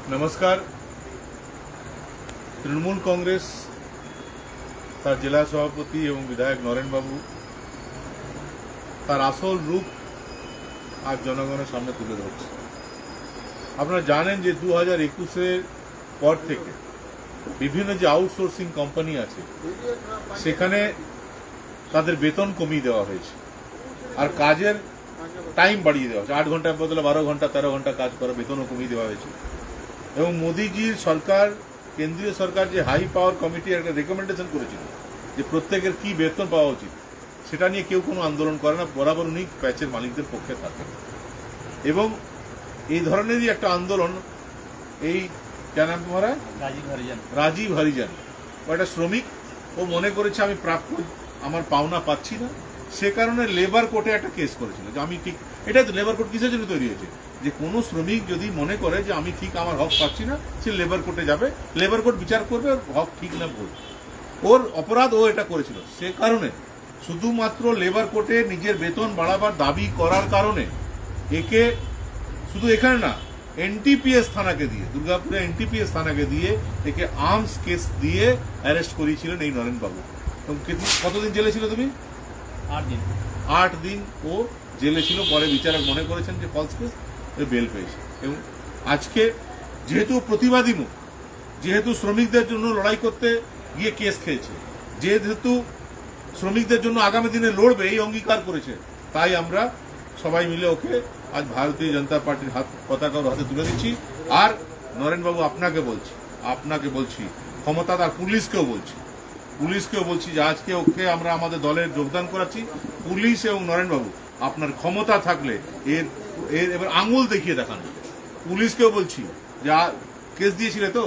नमस्कार। तृणमूल कांग्रेस तार जिला सभापति एवं विधायक नरेन बाबू तार आसल रूप आज जनगणेर सामने तुले धरছে। আপনারা জানেন যে 2021 পর থেকে বিভিন্ন যে আউটসোর্সিং কোম্পানি আছে সেখানে তাদের বেতন কমিয়ে দেওয়া হয়েছে আর কাজের টাইম বাড়িয়ে দেওয়া হয়েছে। 8 ঘন্টার বদলে 12 ঘন্টা 13 ঘন্টা কাজ করা বেতনও কমিয়ে দেওয়া হয়েছে। এবং মোদিজির সরকার কেন্দ্রীয় সরকার যে হাই পাওয়ার কমিটি একটা রেকমেন্ডেশন করেছিল যে প্রত্যেকের কি বেতন পাওয়া উচিত সেটা নিয়ে কেউ কোনো আন্দোলন করে না, বরাবর উনি প্যাচের মালিকদের পক্ষে থাকেন। এবং এই ধরনেরই একটা আন্দোলন এই কেন নাম তোমার রাজীব হরিজন ও একটা শ্রমিক, ও মনে করেছে আমি প্রাপ্য আমার পাওনা পাচ্ছি না, সে কারণে লেবার কোর্টে একটা কেস করেছিল যে আমি ঠিক, এটাই তো লেবার কোর্ট কিসের জন্য তৈরি হয়েছে যে কোনো শ্রমিক যদি মনে করে যে আমি ঠিক আমার হক পাচ্ছি না সে লেবার কোর্টে যাবে, লেবার কোর্ট বিচার করবে হক ঠিক না ভুল। ওর অপরাধ ও এটা করেছিল, সে কারণে শুধুমাত্র লেবার কোর্টে নিজের বেতন বাড়াবার দাবি করার কারণে একে শুধু এখানে না এনটিপিএস থানাকে দিয়ে, দুর্গাপুরে এনটিপিএস থানাকে দিয়ে একে আর্মস কেস দিয়ে অ্যারেস্ট করিয়েছিলেন এই নরেন বাবু। কতদিন জেলে ছিল তুমি? 8 দিন ও জেলে ছিল। পরে বিচারক মনে করেছেন যে ফলস কেস, বেল পেয়েছে। এবং আজকে যেহেতু প্রতিবাদী মুখ, যেহেতু শ্রমিকদের জন্য লড়াই করতে গিয়ে কেস খেয়েছে, যেহেতু শ্রমিকদের জন্য আগামী দিনে লড়বে এই অঙ্গীকার করেছে, তাই আমরা সবাই মিলে ওকে আজ ভারতীয় জনতা পার্টির পতাকা হাতে তুলে দিচ্ছি। আর নরেন বাবু আপনাকে বলছি ক্ষমতাদার পুলিশকেও বলছি যে আজকে ওকে আমরা আমাদের দলের যোগদান করাচ্ছি। পুলিশ এবং নরেন বাবু আপনার ক্ষমতা থাকলে এর এবার আঙুল দেখিয়ে দেখান। পুলিশকেও বলছি যে কেস দিয়েছিলে তো,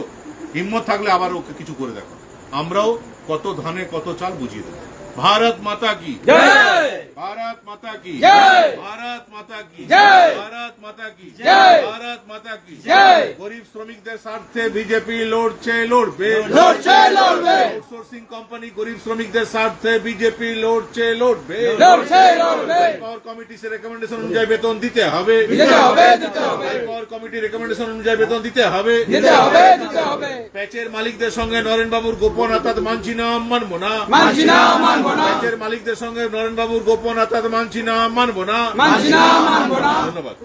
হিম্মত থাকলে আবার ওকে কিছু করে দেখো। আমরাও কত ধানে কত চাল বুঝিয়ে দেবো। भारत माता की जय, भारत माता की जय, भारत माता की जय, भारत माता की जय, भारत माता की जय। गरीब শ্রমিকদের স্বার্থে বিজেপি লড়ছে, লড়বে, আউটসোর্সিং কোম্পানি গরিব শ্রমিকদের স্বার্থে বিজেপি লড়ছে, লড়বে। পাওয়ার কমিটির রেকমেন্ডেশন অনুযায়ী বেতন দিতে হবে, পাওয়ার কমিটির রেকমেন্ডেশন অনুযায়ী বেতন দিতে হবে। প্যাচের মালিকদের সঙ্গে নরেন বাবুর গোপন আতাত মানছি না, মানবো না। প্যাচের মালিকদের সঙ্গে নরেন বাবুর গোপন আতাত মানছি না, মানবো না। ধন্যবাদ।